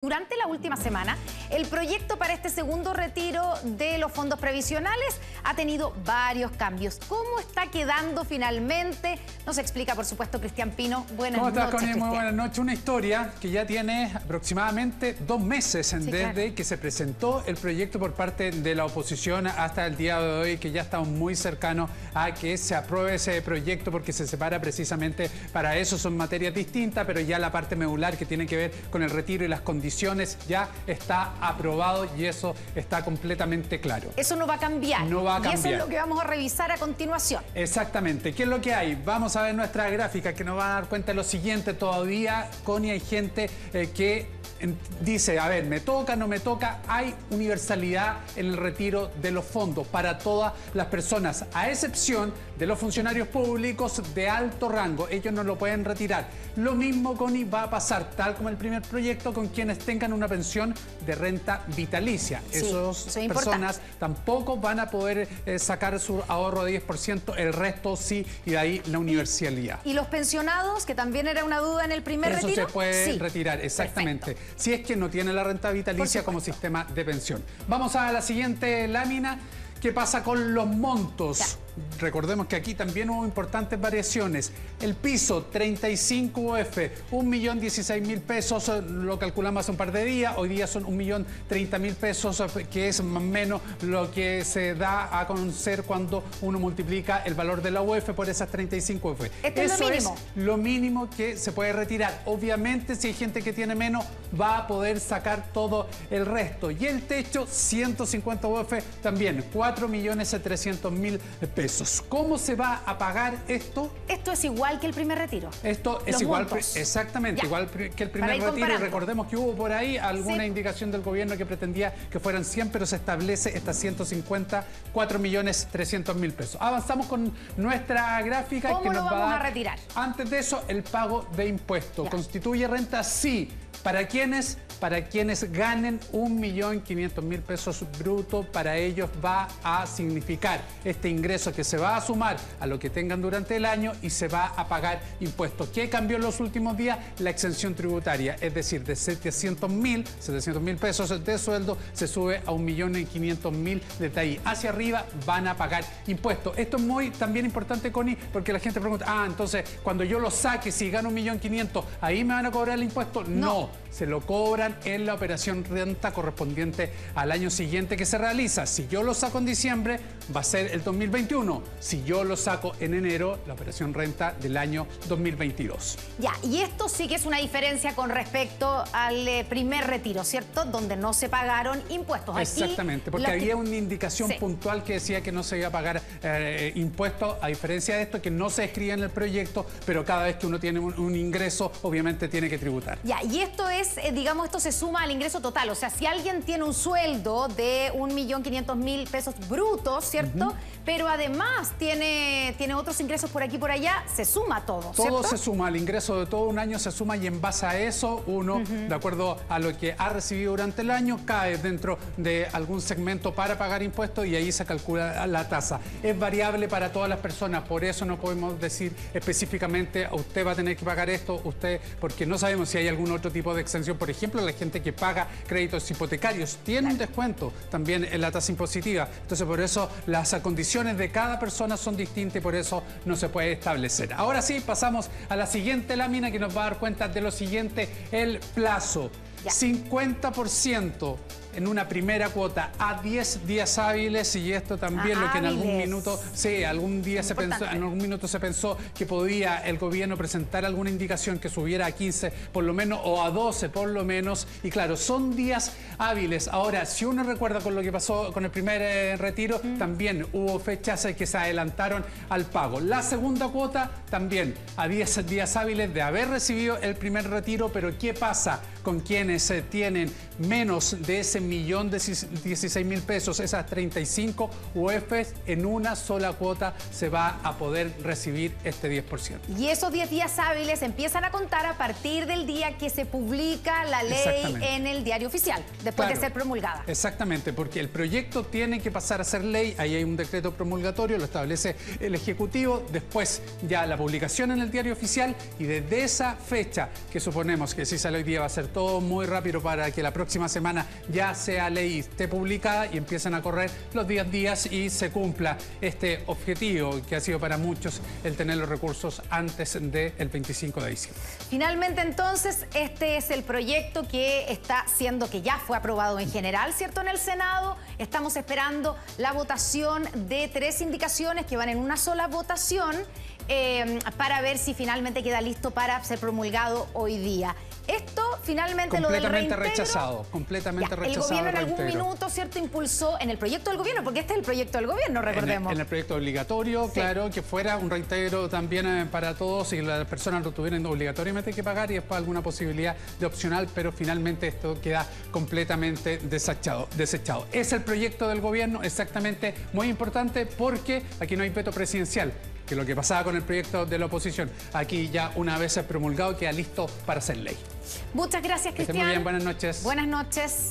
Durante la última semana, el proyecto para este segundo retiro de los fondos previsionales ha tenido varios cambios. ¿Cómo está quedando finalmente? Nos explica, por supuesto, Cristian Pino. Buenas noches, ¿Cómo estás, Connie? Muy Cristian. buenas noches. Una historia que ya tiene aproximadamente 2 meses desde que se presentó el proyecto por parte de la oposición hasta el día de hoy, que ya estamos muy cercanos a que se apruebe ese proyecto porque se separa precisamente para eso. Son materias distintas, pero ya la parte medular que tiene que ver con el retiro y las condiciones ya está aprobado y eso está completamente claro. Eso no va a cambiar. No va a cambiar. Y eso es lo que vamos a revisar a continuación. Exactamente. ¿Qué es lo que hay? Vamos a ver nuestra gráfica que nos va a dar cuenta de lo siguiente. Todavía, Connie, hay gente que dice, a ver, ¿me toca, no me toca? Hay universalidad en el retiro de los fondos para todas las personas, a excepción de los funcionarios públicos de alto rango. Ellos no lo pueden retirar. Lo mismo, Connie, va a pasar, tal como el primer proyecto, con quienes tengan una pensión de renta vitalicia. Sí, esas personas tampoco van a poder sacar su ahorro de 10%, el resto sí, y de ahí la universalidad. ¿Y los pensionados, que también era una duda en el primer retiro? Eso se puede retirar, exactamente. Perfecto. Si es que no tiene la renta vitalicia como sistema de pensión. Vamos a la siguiente lámina. ¿Qué pasa con los montos? Ya. Recordemos que aquí también hubo importantes variaciones. El piso, 35 UF, 1.016.000 pesos, lo calculamos hace un par de días. Hoy día son 1.030.000 pesos, que es más o menos lo que se da a conocer cuando uno multiplica el valor de la UF por esas 35 UF. Eso es lo mínimo que se puede retirar. Obviamente, si hay gente que tiene menos, va a poder sacar todo el resto. Y el techo, 150 UF, también 4.300.000 pesos. ¿Cómo se va a pagar esto? Esto es igual que el primer retiro. Esto es Los igual, montos. exactamente, Ya. igual que el primer retiro. comparando. Recordemos que hubo por ahí alguna indicación del gobierno que pretendía que fueran 100, pero se establece estas 150, 4.300.000 pesos. Avanzamos con nuestra gráfica. ¿Cómo que lo nos va vamos a a dar, retirar? antes de eso, el pago de impuestos. Ya. ¿Constituye renta? Sí. ¿Para quiénes? Para quienes ganen 1.500.000 pesos brutos, para ellos va a significar este ingreso que se va a sumar a lo que tengan durante el año y se va a pagar impuestos. ¿Qué cambió en los últimos días? La exención tributaria, es decir, de 700.000 pesos de sueldo se sube a 1.500.000 de ahí. Hacia arriba van a pagar impuestos. Esto es muy también importante, Connie, porque la gente pregunta, entonces cuando yo lo saque, si gano 1.500.000, ¿ahí me van a cobrar el impuesto? No, se lo cobran en la operación renta correspondiente al año siguiente que se realiza. Si yo lo saco en diciembre, va a ser el 2021. Si yo lo saco en enero, la operación renta del año 2022. Ya, y esto sí que es una diferencia con respecto al primer retiro, ¿cierto? Donde no se pagaron impuestos. Aquí, exactamente, porque había una indicación puntual que decía que no se iba a pagar impuestos, a diferencia de esto, que no se escribe en el proyecto, pero cada vez que uno tiene un ingreso, obviamente tiene que tributar. Ya, y esto es, digamos, esto se suma al ingreso total. O sea, si alguien tiene un sueldo de 1.500.000 pesos brutos, ¿cierto? Pero además tiene otros ingresos por aquí y por allá, se suma todo, ¿cierto? Todo se suma, el ingreso de todo un año se suma y en base a eso uno, de acuerdo a lo que ha recibido durante el año, cae dentro de algún segmento para pagar impuestos y ahí se calcula la tasa. Es variable para todas las personas, por eso no podemos decir específicamente usted va a tener que pagar esto, usted, porque no sabemos si hay algún otro tipo de exención. Por ejemplo, la gente que paga créditos hipotecarios tiene un descuento también en la tasa impositiva. Entonces, por eso las condiciones de cada persona son distintas y por eso no se puede establecer. Ahora sí, pasamos a la siguiente lámina que nos va a dar cuenta de lo siguiente, el plazo. Ya. 50% en una primera cuota a 10 días hábiles, y esto también lo que en algún minuto, en algún minuto se pensó que podía el gobierno presentar alguna indicación que subiera a 15 por lo menos o a 12 por lo menos, y claro, son días hábiles. Ahora, si uno recuerda con lo que pasó con el primer retiro, también hubo fechas que se adelantaron al pago. La segunda cuota también a 10 días hábiles de haber recibido el primer retiro, pero ¿qué pasa con quienes tienen menos de ese 1.016.000 pesos, esas 35 UFs en una sola cuota se va a poder recibir este 10%. Y esos 10 días hábiles empiezan a contar a partir del día que se publica la ley en el Diario Oficial, después de ser promulgada. Exactamente, porque el proyecto tiene que pasar a ser ley, ahí hay un decreto promulgatorio, lo establece el Ejecutivo, después ya la publicación en el Diario Oficial, y desde esa fecha, que suponemos que si sale hoy día va a ser todo muy rápido para que la próxima semana ya sea ley, esté publicada y empiecen a correr los 10 días y se cumpla este objetivo que ha sido para muchos el tener los recursos antes del 25 de diciembre. Finalmente, entonces, este es el proyecto que está siendo, que ya fue aprobado en general, ¿cierto?, en el Senado. Estamos esperando la votación de 3 indicaciones que van en una sola votación para ver si finalmente queda listo para ser promulgado hoy día. Esto finalmente lo del reintegro... Completamente rechazado. El gobierno en algún minuto, ¿cierto?, impulsó en el proyecto del gobierno, porque este es el proyecto del gobierno, recordemos. En el proyecto obligatorio, claro, que fuera un reintegro también para todos y las personas lo tuvieran obligatoriamente que pagar y después alguna posibilidad de opcional, pero finalmente esto queda completamente desechado. Es el proyecto del gobierno, exactamente, muy importante porque aquí no hay veto presidencial, que lo que pasaba con el proyecto de la oposición. Aquí ya una vez promulgado queda listo para ser ley. Muchas gracias, Cristian. Muy bien, buenas noches. Buenas noches.